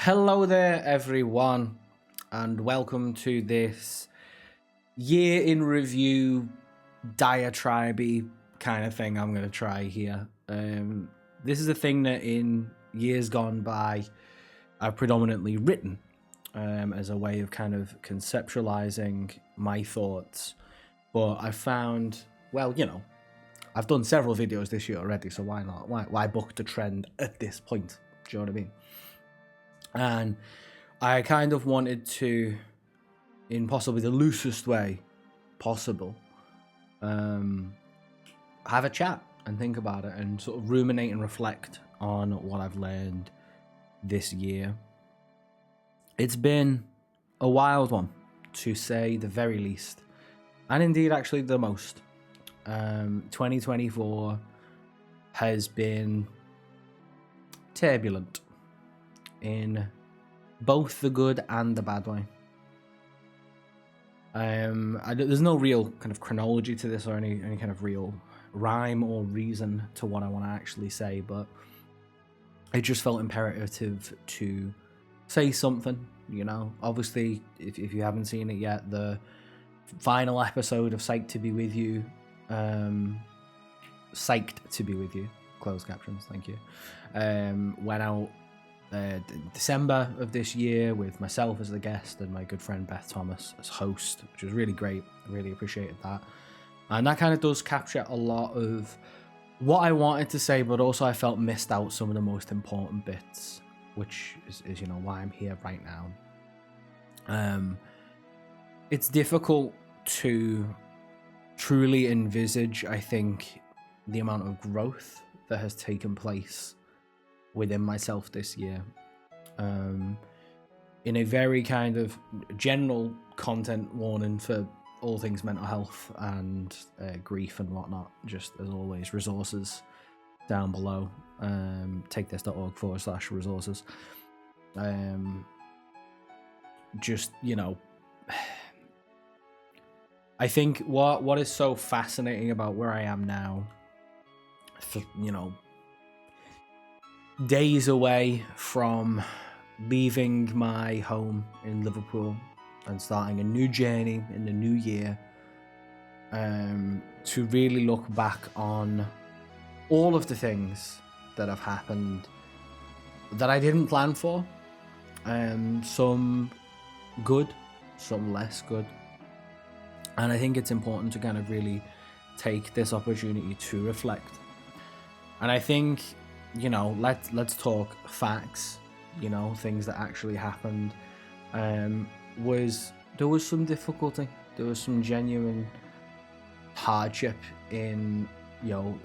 Hello there, everyone, and welcome to this year in review diatribe kind of thing I'm going to try here. This is a thing that in years gone by I've predominantly written as a way of kind of conceptualizing my thoughts, but I found, I've done several videos this year already, so why not? Why book the trend at this point? Do you know what I mean? And I kind of wanted to, in possibly the loosest way possible, have a chat and think about it and sort of ruminate and reflect on what I've learned this year. It's been a wild one, to say the very least, and indeed actually the most. 2024 has been turbulent in both the good and the bad way. There's no real kind of chronology to this or any kind of real rhyme or reason to what I want to actually say, but it just felt imperative to say something, Obviously, if you haven't seen it yet, the final episode of Psyched to be with you, Psyched to be with you, closed captions, thank you, went out December of this year with myself as the guest and my good friend Beth Thomas as host, which was really great. I really appreciated that. And that kind of does capture a lot of what I wanted to say, but also I felt missed out some of the most important bits, which is why I'm here right now. It's difficult to truly envisage, I think, the amount of growth that has taken place within myself this year, in a very kind of general content warning for all things mental health and grief and whatnot. Just as always, resources down below, takethis.org/resources. I think what is so fascinating about where I am now, days away from leaving my home in Liverpool and starting a new journey in the new year, to really look back on all of the things that have happened that I didn't plan for, some good, some less good. And I think it's important to kind of really take this opportunity to reflect. And I think, let's talk facts, things that actually happened. There was some difficulty, there was some genuine hardship in,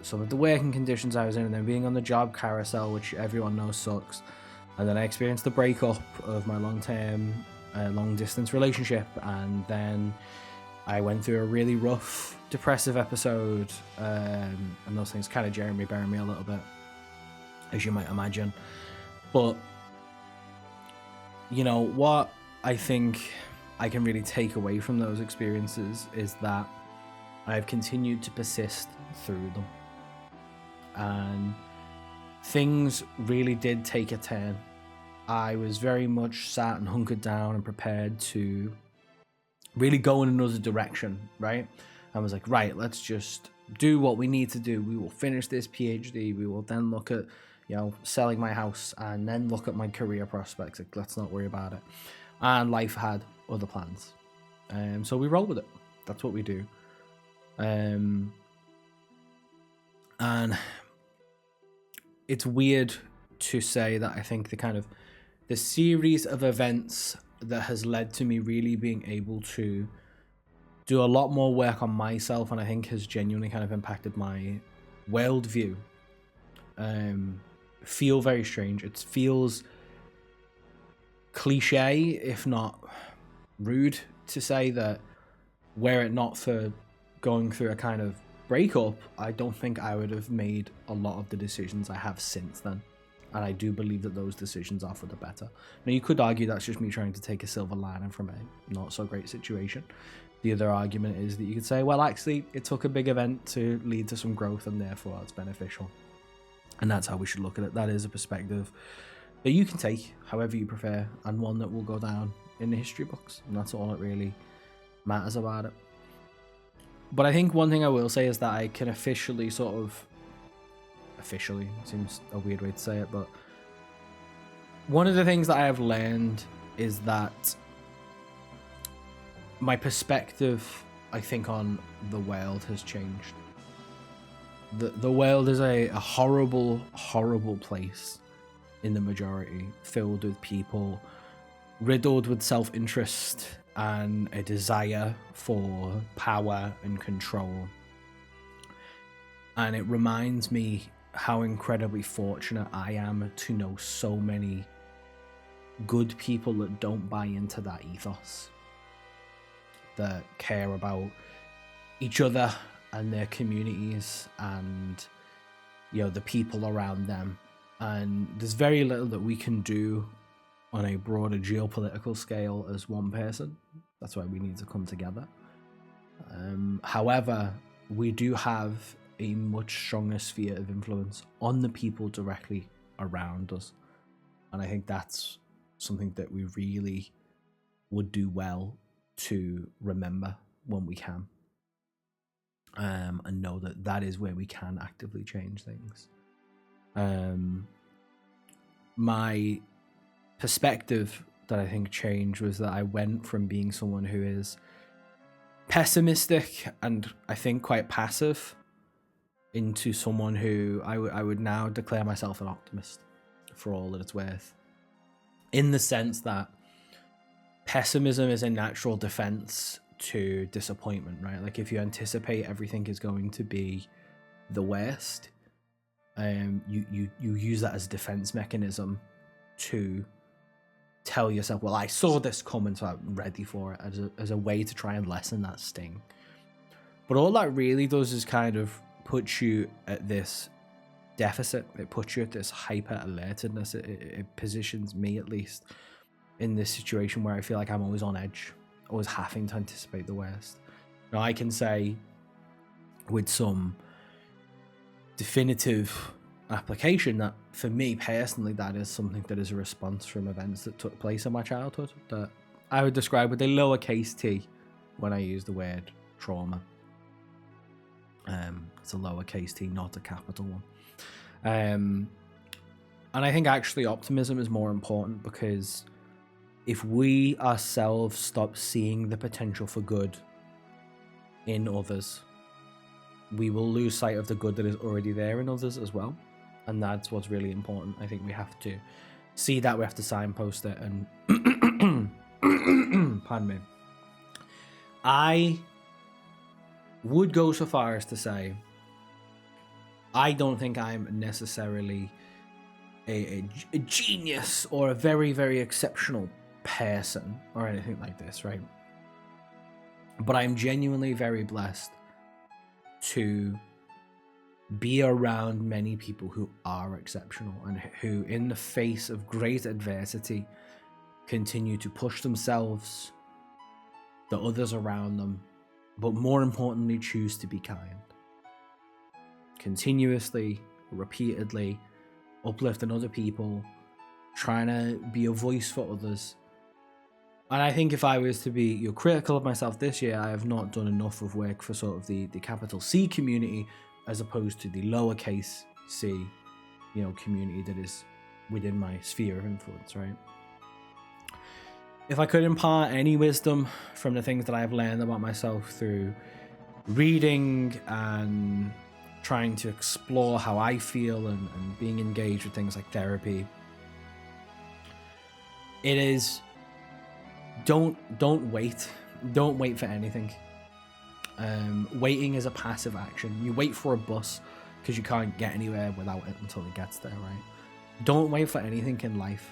some of the working conditions I was in, and then being on the job carousel, which everyone knows sucks. And then I experienced the breakup of my long-term, long-distance relationship, and then I went through a really rough, depressive episode, and those things kind of Jeremy buried me a little bit, as you might imagine. But, what I think I can really take away from those experiences is that I've continued to persist through them. And things really did take a turn. I was very much sat and hunkered down and prepared to really go in another direction, right? I was like, right, let's just do what we need to do. We will finish this PhD. We will then look at, selling my house and then look at my career prospects. Like, let's not worry about it. And life had other plans. So we roll with it. That's what we do. And it's weird to say that I think the series of events that has led to me really being able to do a lot more work on myself, and I think has genuinely kind of impacted my worldview, feel very strange. It feels cliche, if not rude, to say that were it not for going through a kind of breakup, I don't think I would have made a lot of the decisions I have since then. And I do believe that those decisions are for the better. Now, you could argue that's just me trying to take a silver lining from a not so great situation. The other argument is that you could say, well, actually, it took a big event to lead to some growth, and therefore it's beneficial. And that's how we should look at it. That is a perspective that you can take however you prefer, and one that will go down in the history books, and that's all that really matters about it. But I think one thing I will say is that I can officially seems a weird way to say it, but one of the things that I have learned is that my perspective, I think, on the world has changed. The world is a horrible, horrible place in the majority, filled with people riddled with self-interest and a desire for power and control. And it reminds me how incredibly fortunate I am to know so many good people that don't buy into that ethos, that care about each other and their communities and, you know, the people around them. And there's very little that we can do on a broader geopolitical scale as one person. That's why we need to come together. However, we do have a much stronger sphere of influence on the people directly around us. And I think that's something that we really would do well to remember when we can. And know that that is where we can actively change things. My perspective that I think changed was that I went from being someone who is pessimistic and I think quite passive into someone who I would now declare myself an optimist, for all that it's worth, in the sense that pessimism is a natural defense to disappointment, right? Like, if you anticipate everything is going to be the worst, you use that as a defense mechanism to tell yourself, well, I saw this coming, so I'm ready for it, as a way to try and lessen that sting. But all that really does is kind of put you at this deficit. It puts you at this hyper alertedness. It positions me, at least, in this situation where I feel like I'm always on edge, always having to anticipate the worst. Now, I can say with some definitive application that, for me personally, that is something that is a response from events that took place in my childhood that I would describe with a lowercase t when I use the word trauma. It's a lowercase t, not a capital one. And I think actually optimism is more important, because if we ourselves stop seeing the potential for good in others, we will lose sight of the good that is already there in others as well. And that's what's really important. I think we have to see that, we have to signpost it. And pardon me, I would go so far as to say I don't think I'm necessarily a genius or a very, very exceptional person or anything like this, right? But I'm genuinely very blessed to be around many people who are exceptional and who, in the face of great adversity, continue to push themselves, the others around them, but more importantly, choose to be kind. Continuously, repeatedly, uplifting other people, trying to be a voice for others. And I think if I was to be critical of myself this year, I have not done enough of work for sort of the capital C community, as opposed to the lowercase c, community that is within my sphere of influence, right? If I could impart any wisdom from the things that I've learned about myself through reading and trying to explore how I feel and being engaged with things like therapy, it is don't wait. Don't wait for anything. Waiting is a passive action. You wait for a bus because you can't get anywhere without it until it gets there, right? Don't wait for anything in life.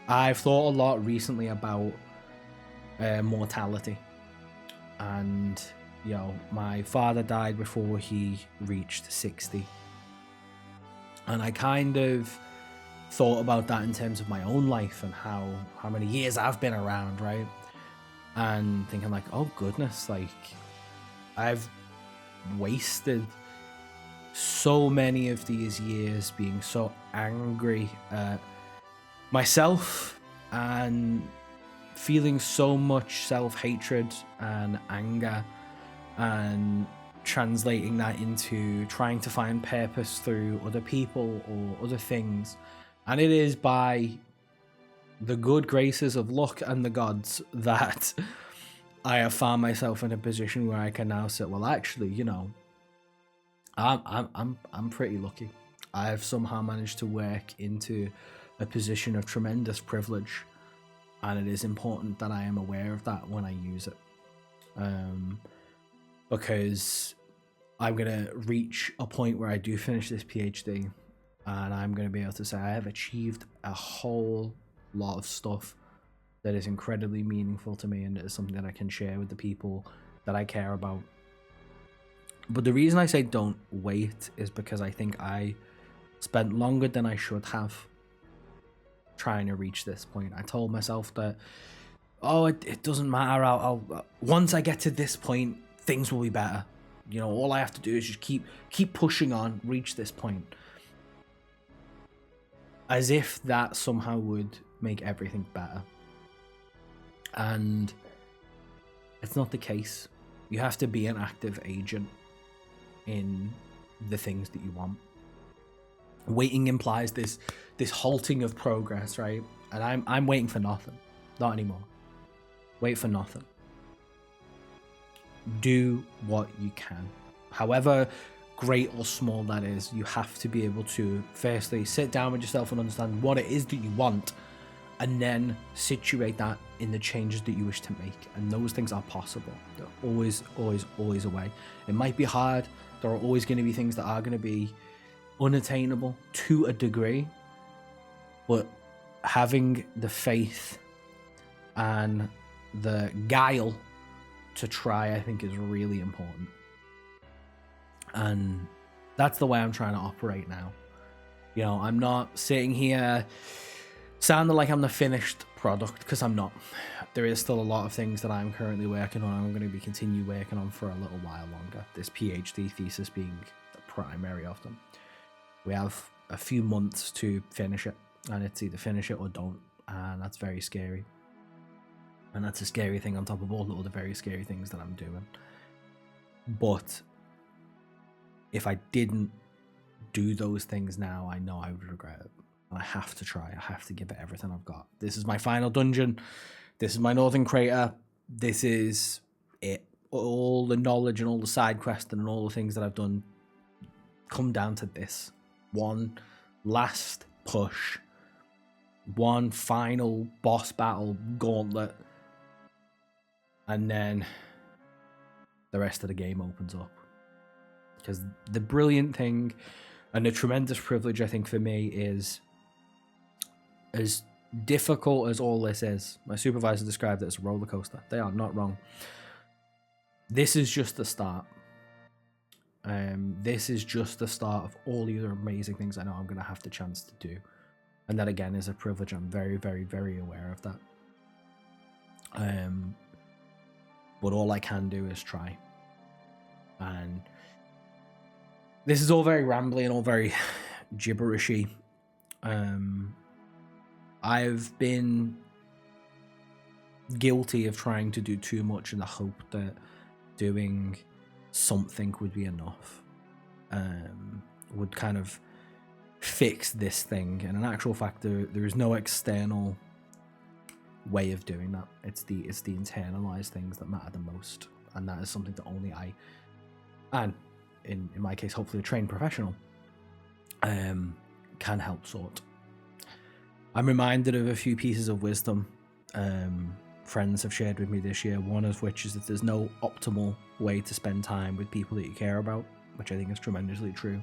I've thought a lot recently about mortality, and my father died before he reached 60, and I kind of thought about that in terms of my own life and how many years I've been around, right? And thinking like, oh goodness, like I've wasted so many of these years being so angry at myself and feeling so much self-hatred and anger, and translating that into trying to find purpose through other people or other things. And it is by the good graces of luck and the gods that I have found myself in a position where I can now say, well, actually, you know, I'm pretty lucky. I've somehow managed to work into a position of tremendous privilege, and it is important that I am aware of that when I use it. Because I'm going to reach a point where I do finish this PhD, and I'm going to be able to say I have achieved a whole lot of stuff that is incredibly meaningful to me, and it is something that I can share with the people that I care about. But the reason I say don't wait is because I think I spent longer than I should have trying to reach this point. I told myself that, oh, it doesn't matter. I'll once I get to this point, things will be better. You know, all I have to do is just keep pushing on, reach this point. As if that somehow would make everything better. And it's not the case. You have to be an active agent in the things that you want. Waiting implies this halting of progress, right? And I'm waiting for nothing. Not anymore. Wait for nothing. Do what you can. However great or small that is, you have to be able to firstly sit down with yourself and understand what it is that you want, and then situate that in the changes that you wish to make. And those things are possible. They're always a way. It might be hard. There are always going to be things that are going to be unattainable to a degree, but having the faith and the guile to try, I think, is really important. And that's the way I'm trying to operate now. You know, I'm not sitting here sounding like I'm the finished product, because I'm not. There is still a lot of things that I'm currently working on. I'm going to be continue working on for a little while longer. This PhD thesis being the primary of them. We have a few months to finish it, and it's either finish it or don't, and that's very scary. And that's a scary thing on top of all the other very scary things that I'm doing. But if I didn't do those things now, I know I would regret it. And I have to try. I have to give it everything I've got. This is my final dungeon. This is my northern crater. This is it. All the knowledge and all the side questing and all the things that I've done come down to this. One last push. One final boss battle gauntlet. And then the rest of the game opens up. Because the brilliant thing and the tremendous privilege, I think, for me is, as difficult as all this is, my supervisor described it as a roller coaster. They are not wrong. This is just the start. This is just the start of all the other amazing things I know I'm going to have the chance to do. And that, again, is a privilege. I'm very, very, very aware of that. But all I can do is try. And this is all very rambly and all very gibberishy. I've been guilty of trying to do too much in the hope that doing something would be enough. Would kind of fix this thing. And in actual fact, there is no external way of doing that. It's the internalized things that matter the most. And that is something that only I, and in my case, hopefully a trained professional, can help sort. I'm reminded of a few pieces of wisdom friends have shared with me this year, one of which is that there's no optimal way to spend time with people that you care about, which I think is tremendously true.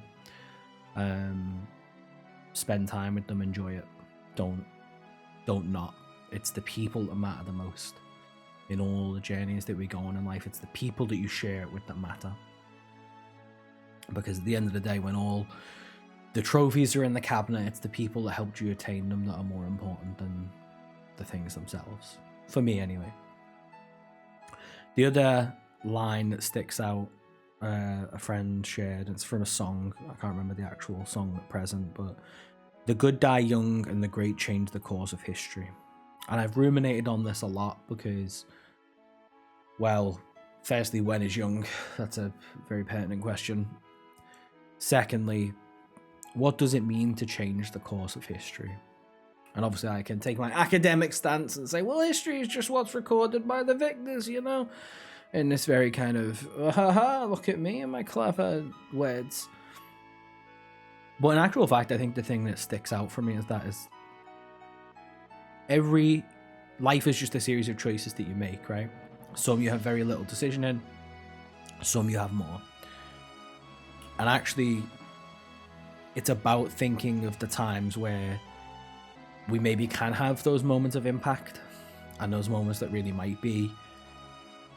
Spend time with them, enjoy it. Don't not. It's the people that matter the most. In all the journeys that we go on in life, it's the people that you share it with that matter. Because at the end of the day, when all the trophies are in the cabinet, it's the people that helped you attain them that are more important than the things themselves. For me, anyway. The other line that sticks out a friend shared. It's from a song. I can't remember the actual song at present, but the good die young and the great change the course of history. And I've ruminated on this a lot because, well, firstly, when is young? That's a very pertinent question. Secondly, what does it mean to change the course of history? And obviously I can take my academic stance and say, well, history is just what's recorded by the victors, you know? In this very kind of, haha, look at me and my clever words. But in actual fact, I think the thing that sticks out for me is every life is just a series of choices that you make, right? Some you have very little decision in, some you have more. And actually, it's about thinking of the times where we maybe can have those moments of impact and those moments that really might be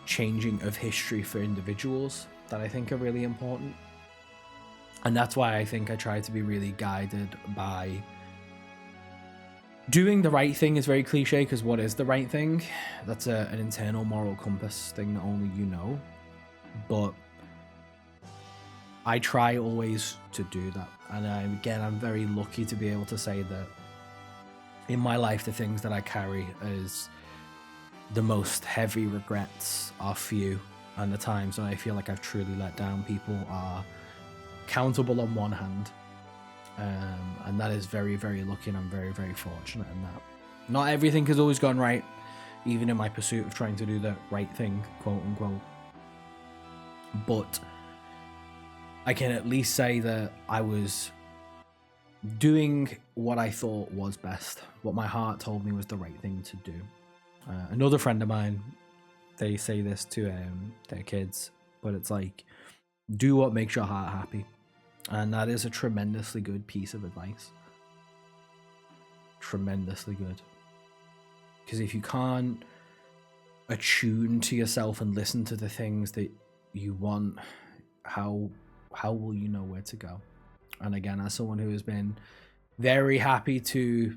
changing of history for individuals that I think are really important. And that's why I think I try to be really guided by doing the right thing. Is very cliche, because what is the right thing? That's an internal moral compass thing that only you know. But I try always to do that. And I'm very lucky to be able to say that in my life, the things that I carry as the most heavy regrets are few, and the times when I feel like I've truly let down people are countable on one hand. And that is very, very lucky, and I'm very, very fortunate in that. Not everything has always gone right, even in my pursuit of trying to do the right thing, quote unquote. But I can at least say that I was doing what I thought was best, what my heart told me was the right thing to do. Another friend of mine, they say this to their kids, but it's like, do what makes your heart happy. And that is a tremendously good piece of advice. Tremendously good. Because if you can't attune to yourself and listen to the things that you want, how will you know where to go? And again, as someone who has been very happy to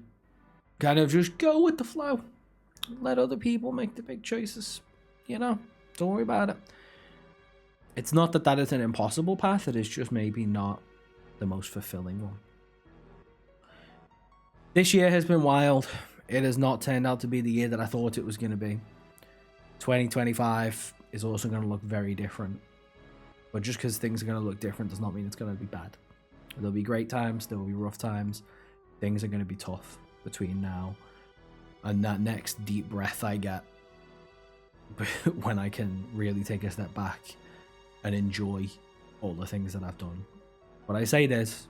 kind of just go with the flow, let other people make the big choices, you know, don't worry about it. It's not that that is an impossible path, it is just maybe not the most fulfilling one. This year has been wild. It has not turned out to be the year that I thought it was going to be. 2025 is also going to look very different. But just because things are going to look different does not mean it's going to be bad. There'll be great times, there will be rough times. Things are going to be tough between now and that next deep breath I get when I can really take a step back and enjoy all the things that I've done. But I say this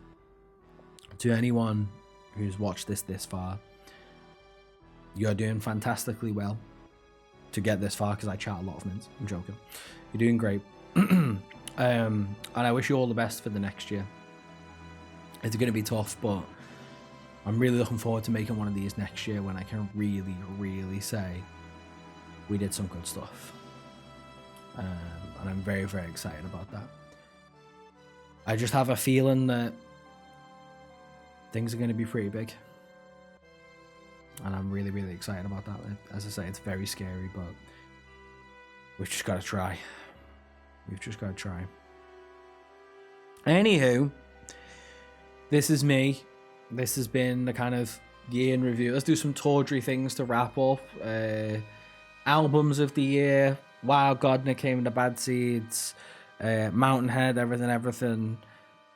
to anyone who's watched this far: you're doing fantastically well to get this far, because I chat a lot of mints. I'm joking. You're doing great. And I wish you all the best for the next year. It's going to be tough, but I'm really looking forward to making one of these next year when I can really, really say we did some good stuff. And I'm very, very excited about that. I just have a feeling that things are going to be pretty big. And I'm really, really excited about that. As I say, it's very scary, but we've just got to try. We've just got to try. Anywho, this is me. This has been the kind of year in review. Let's do some tawdry things to wrap up. Albums of the year: Wild Godna Came to Bad Seeds, Mountainhead, Everything,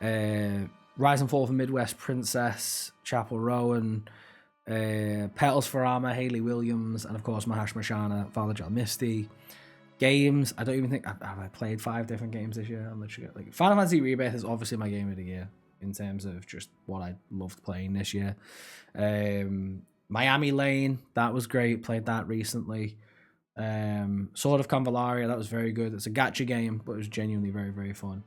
Rise and Fall of a Midwest Princess, Chapel Rowan, Petals for Armor, Hayley Williams, and of course Mahash Mashana, Father John Misty. Games, I don't even think have I played 5 different games this year. I'm literally like, Final Fantasy Rebirth is obviously my game of the year in terms of just what I loved playing this year. Miami Lane, that was great. Played that recently. Sword of Convalaria, that was very good. It's a gacha game, but it was genuinely very, very fun.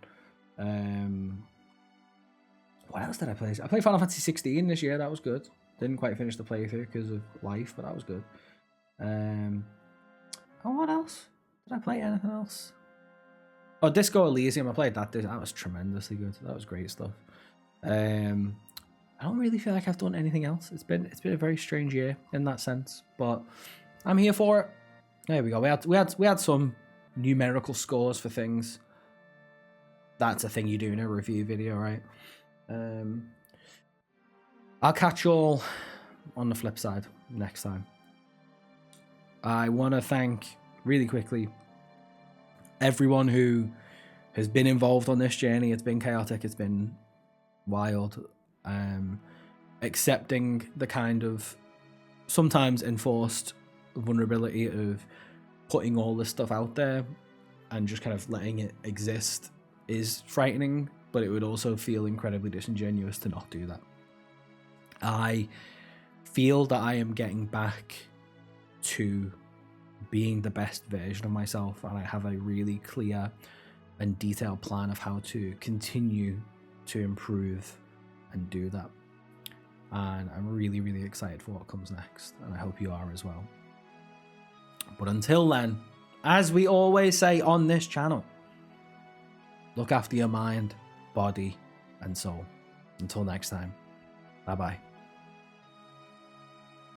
What else did I play? I played Final Fantasy 16 this year. That was good. Didn't quite finish the playthrough because of life, but that was good. Oh, what else? Did I play anything else? Oh, Disco Elysium. I played that. That was tremendously good. That was great stuff. I don't really feel like I've done anything else. It's been a very strange year in that sense, but I'm here for it. There we go. We had some numerical scores for things. that's a thing you do in a review video, right? I'll catch you all on the flip side next time. I want to thank, really quickly, everyone who has been involved on this journey. It's been chaotic, it's been wild. Accepting the kind of sometimes enforced vulnerability of putting all this stuff out there and just kind of letting it exist is frightening, but it would also feel incredibly disingenuous to not do that. I feel that I am getting back to being the best version of myself, and I have a really clear and detailed plan of how to continue to improve and do that. And I'm really, really excited for what comes next, and I hope you are as well. But until then, as we always say on this channel, look after your mind, body, and soul. Until next time, bye-bye.